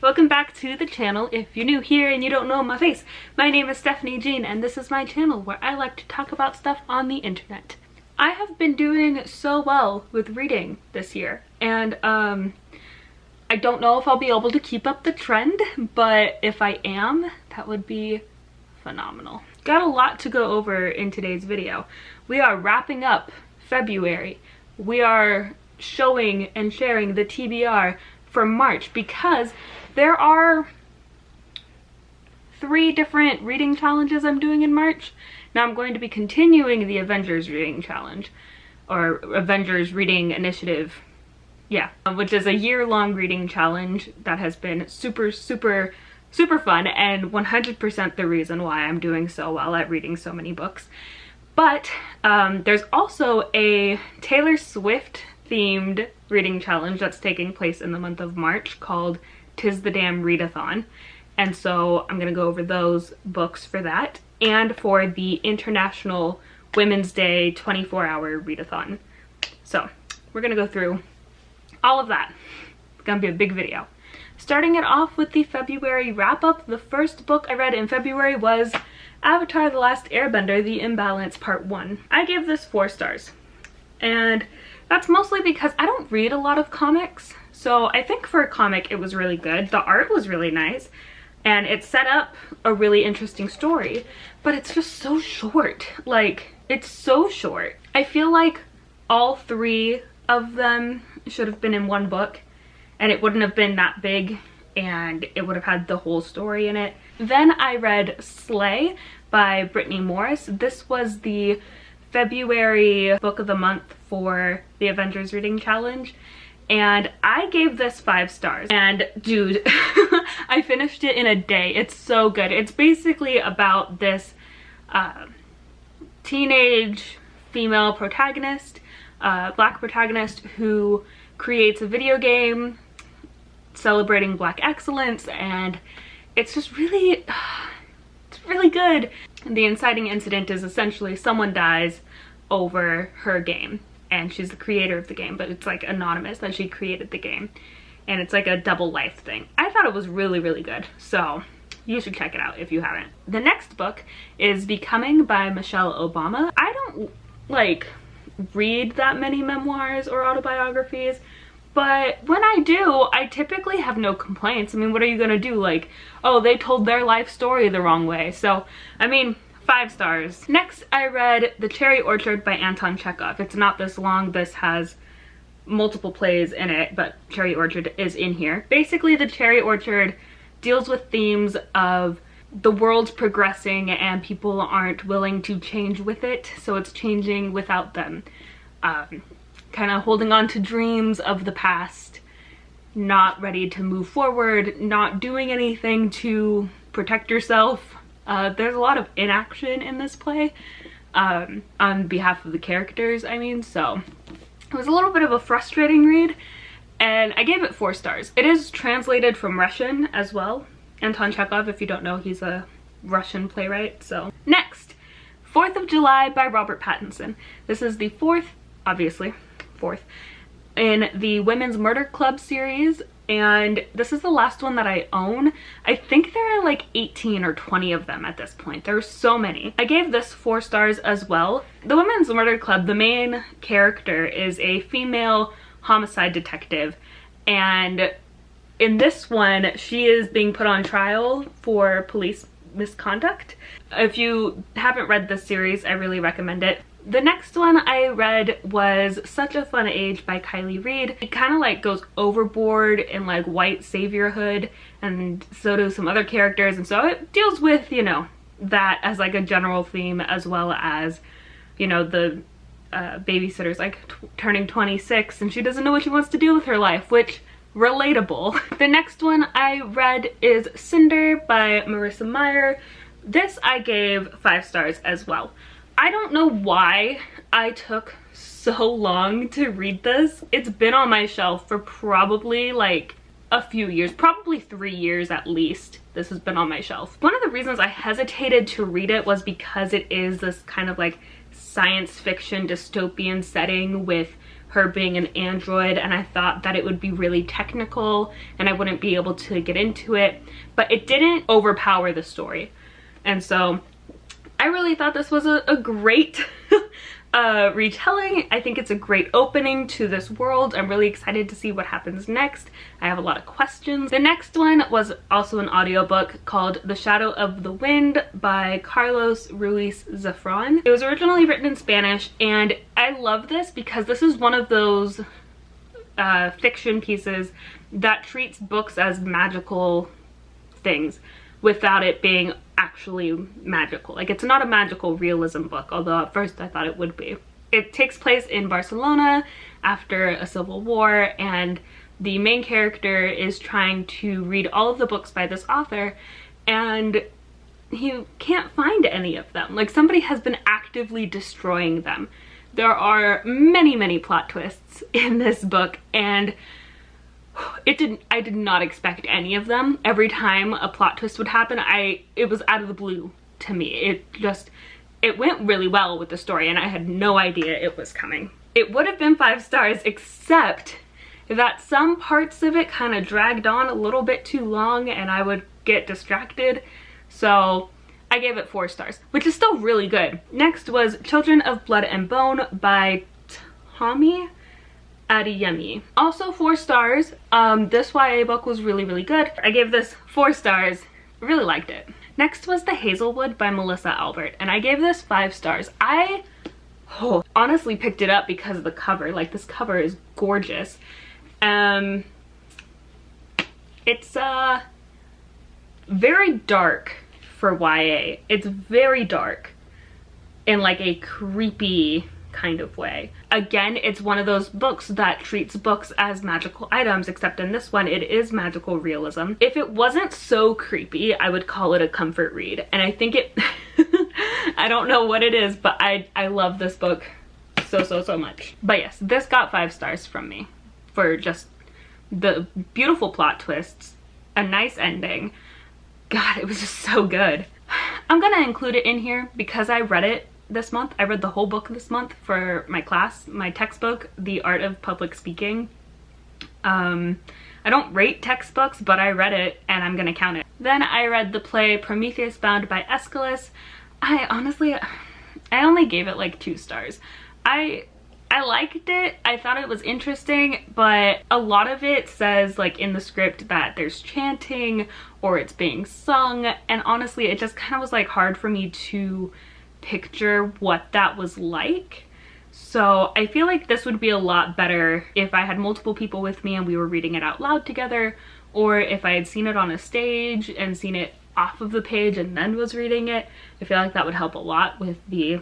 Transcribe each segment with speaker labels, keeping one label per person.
Speaker 1: Welcome back to the channel. If you're new here and you don't know my face, my name is Stephanie Jean and this is my channel where I like to talk about stuff on the internet. I have been doing so well with reading this year, and I don't know if I'll be able to keep up the trend, but if I am, that would be phenomenal. Got a lot to go over in today's video. We are wrapping up February. We are showing and sharing the TBR for March because there are 3 different reading challenges I'm doing in March. Now I'm going to be continuing the Avengers reading challenge, or Avengers reading initiative, yeah, which is a year-long reading challenge that has been super fun and 100% the reason why I'm doing so well at reading so many books. But there's also a Taylor Swift themed reading challenge that's taking place in the month of March called "'Tis the Damn Readathon," and so I'm gonna go over those books for that and for the International Women's Day 24-hour readathon. So we're gonna go through all of that. It's gonna be a big video. Starting it off with the February wrap-up, the first book I read in February was Avatar: The Last Airbender, The Imbalance Part 1. I gave this 4 stars, and that's mostly because I don't read a lot of comics, so I think for a comic it was really good. The art was really nice, and it set up a really interesting story, but it's just so short. Like, it's so short. I feel like all 3 of them should have been in one book, and it wouldn't have been that big, and it would have had the whole story in it. Then I read Slay by Brittany Morris. This was the February book of the month for the Avengers reading challenge, and I gave this 5 stars. And dude, I finished it in a day. It's so good. It's basically about this teenage female protagonist, black protagonist, who creates a video game celebrating black excellence, and it's just really it's really good. The inciting incident is essentially someone dies over her game, and she's the creator of the game, but it's like anonymous that she created the game, and it's like a double life thing. I thought it was really good, so you should check it out if you haven't. The next book is Becoming by Michelle Obama. I don't like read that many memoirs or autobiographies, but when I do, I typically have no complaints. I mean, what are you gonna do? Like, oh, they told their life story the wrong way. So, I mean, 5 stars. Next, I read The Cherry Orchard by Anton Chekhov. It's not this long. This has multiple plays in it, but Cherry Orchard is in here. Basically, The Cherry Orchard deals with themes of the world's progressing and people aren't willing to change with it, so it's changing without them. Kind of holding on to dreams of the past, not ready to move forward, not doing anything to protect yourself. There's a lot of inaction in this play, on behalf of the characters, I mean, so it was a little bit of a frustrating read, and I gave it 4 stars. It is translated from Russian as well. Anton Chekhov, if you don't know, he's a Russian playwright, so. Next, 4th of July by Robert Pattinson. This is the 4th, obviously, 4th, in the Women's Murder Club series, and this is the last one that I own. I think there are like 18 or 20 of them at this point. There are so many. I gave this 4 stars as well. The Women's Murder Club, the main character is a female homicide detective, and in this one, she is being put on trial for police misconduct. If you haven't read this series, I really recommend it. The next one I read was Such a Fun Age by Kylie Reid. It kind of like goes overboard in like white saviorhood, and so do some other characters, and so it deals with, you know, that as like a general theme, as well as, you know, the babysitter's like turning 26 and she doesn't know what she wants to do with her life, which relatable. The next one I read is Cinder by Marissa Meyer. This I gave 5 stars as well. I don't know why I took so long to read this. It's been on my shelf for probably like a few years, probably 3 years at least. This has been on my shelf. One of the reasons I hesitated to read it was because it is this kind of like science fiction dystopian setting with her being an android, and I thought that it would be really technical and I wouldn't be able to get into it, but it didn't overpower the story. And so I really thought this was a great retelling. I think it's a great opening to this world. I'm really excited to see what happens next. I have a lot of questions. The next one was also an audiobook called The Shadow of the Wind by Carlos Ruiz Zafran. It was originally written in Spanish, and I love this because this is one of those fiction pieces that treats books as magical things without it being actually magical. Like, it's not a magical realism book, although at first I thought it would be. It takes place in Barcelona after a civil war, and the main character is trying to read all of the books by this author, and he can't find any of them. Like, somebody has been actively destroying them. There are many, many plot twists in this book, and I did not expect any of them. Every time a plot twist would happen, it was out of the blue to me. It went really well with the story, and I had no idea it was coming. It would have been 5 stars, except that some parts of it kind of dragged on a little bit too long and I would get distracted. So I gave it 4 stars, which is still really good. Next was Children of Blood and Bone by Tommy Adeyemi. Also 4 stars. This YA book was really, really good. I gave this 4 stars. Really liked it. Next was The Hazelwood by Melissa Albert, and I gave this 5 stars. I honestly picked it up because of the cover. Like, this cover is gorgeous. It's very dark for YA. It's very dark in like a creepy kind of way. Again, it's one of those books that treats books as magical items, except in this one it is magical realism. If it wasn't so creepy, I would call it a comfort read, and I think it I don't know what it is, but I love this book so much. But yes, this got 5 stars from me for just the beautiful plot twists, a nice ending. God, it was just so good. I'm gonna include it in here because I read it this month. I read the whole book this month for my class, my textbook, The Art of Public Speaking. I don't rate textbooks, but I read it and I'm gonna count it. Then I read the play Prometheus Bound by Aeschylus. I only gave it like 2 stars. I liked it. I thought it was interesting, but a lot of it says like in the script that there's chanting or it's being sung, and honestly it just kind of was like hard for me to picture what that was like. So I feel like this would be a lot better if I had multiple people with me and we were reading it out loud together, or if I had seen it on a stage and seen it off of the page and then was reading it. I feel like that would help a lot with the,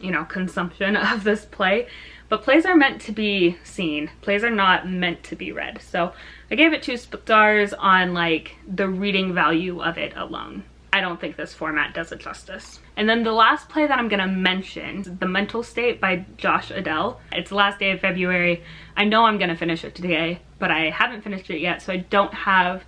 Speaker 1: you know, consumption of this play. But plays are meant to be seen. Plays are not meant to be read. So I gave it 2 stars on like the reading value of it alone. I don't think this format does it justice. And then the last play that I'm gonna mention is The Mental State by Josh Adele. It's the last day of February. I know I'm gonna finish it today, but I haven't finished it yet, so I don't have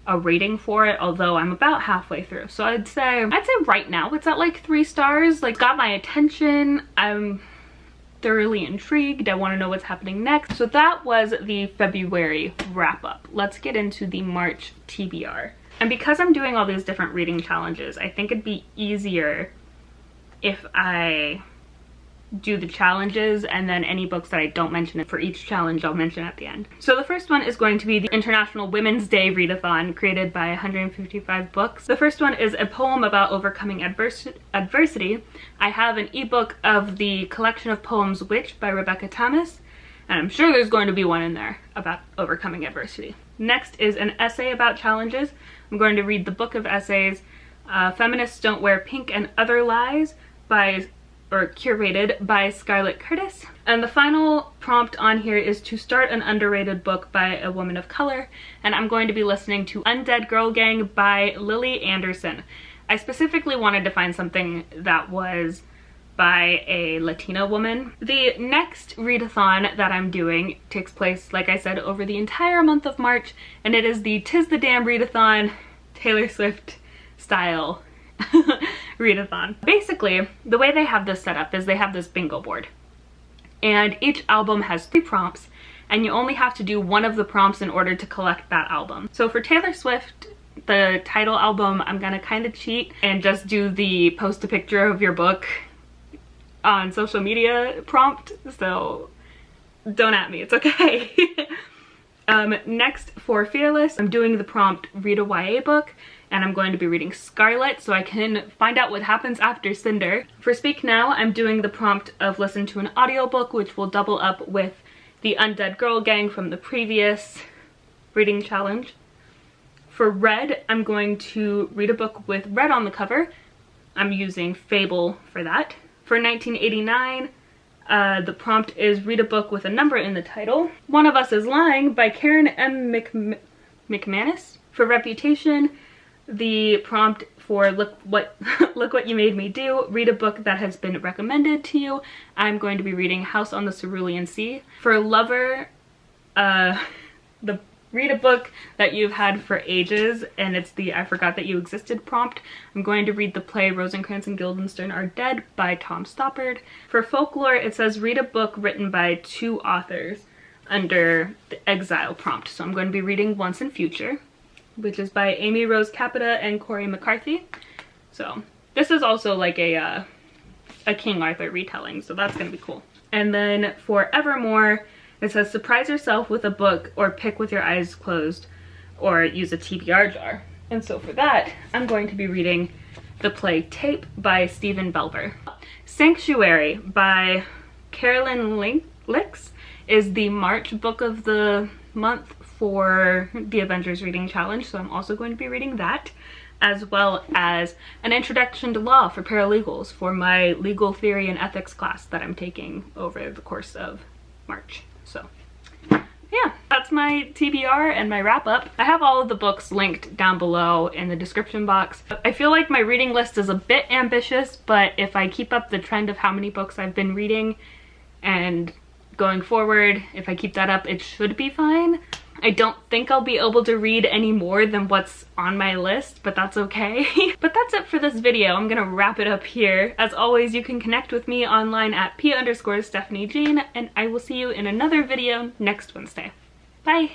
Speaker 1: a rating for it, although I'm about halfway through. So I'd say right now it's at like 3 stars. Like, got my attention. I'm thoroughly intrigued. I want to know what's happening next. So that was the February wrap up. Let's get into the March TBR. And because I'm doing all these different reading challenges, I think it'd be easier if I do the challenges and then any books that I don't mention for each challenge I'll mention at the end. So the first one is going to be the International Women's Day Readathon, created by 155 books. The first one is a poem about overcoming adversity. I have an ebook of the collection of poems Witch by Rebecca Thomas, and I'm sure there's going to be one in there about overcoming adversity. Next is an essay about challenges. I'm going to read the book of essays, Feminists Don't Wear Pink and Other Lies curated by Scarlett Curtis. And the final prompt on here is to start an underrated book by a woman of color, and I'm going to be listening to Undead Girl Gang by Lily Anderson. I specifically wanted to find something that was by a Latina woman. The next readathon that I'm doing takes place, like I said, over the entire month of March, and it is the Tis the Damn Readathon, Taylor Swift style readathon. Basically, the way they have this set up is they have this bingo board, and each album has 3 prompts, and you only have to do one of the prompts in order to collect that album. So for Taylor Swift, the title album, I'm gonna kind of cheat and just do the post a picture of your book on social media prompt, so don't at me, it's okay. Next, for Fearless, I'm doing the prompt read a YA book, and I'm going to be reading Scarlet so I can find out what happens after Cinder. For Speak Now, I'm doing the prompt of listen to an audiobook, which will double up with the Undead Girl Gang from the previous reading challenge. For Red, I'm going to read a book with red on the cover. I'm using Fable for that. For 1989, the prompt is read a book with a number in the title. One of Us is Lying by Karen M. McManus. For Reputation, the prompt for look what you made me do, read a book that has been recommended to you. I'm going to be reading House on the Cerulean Sea. For Lover, read a book that you've had for ages, and it's the I Forgot That You Existed prompt. I'm going to read the play Rosencrantz and Guildenstern Are Dead by Tom Stoppard. For Folklore, it says read a book written by 2 authors under the Exile prompt. So I'm going to be reading Once and Future, which is by Amy Rose Capita and Corey McCarthy. So this is also like a King Arthur retelling, so that's gonna be cool. And then for Evermore, it says surprise yourself with a book or pick with your eyes closed or use a TBR jar. And so for that, I'm going to be reading the play Tape by Stephen Belver. Sanctuary by Carolyn Licks is the March book of the month for the Avengers Reading Challenge, so I'm also going to be reading that, as well as An Introduction to Law for Paralegals for my legal theory and ethics class that I'm taking over the course of March. So yeah, that's my TBR and my wrap up. I have all of the books linked down below in the description box. I feel like my reading list is a bit ambitious, but if I keep up the trend of how many books I've been reading and going forward, if I keep that up, it should be fine. I don't think I'll be able to read any more than what's on my list, but that's okay. But that's it for this video. I'm gonna wrap it up here. As always, you can connect with me online at p_Stephanie Jean, and I will see you in another video next Wednesday. Bye!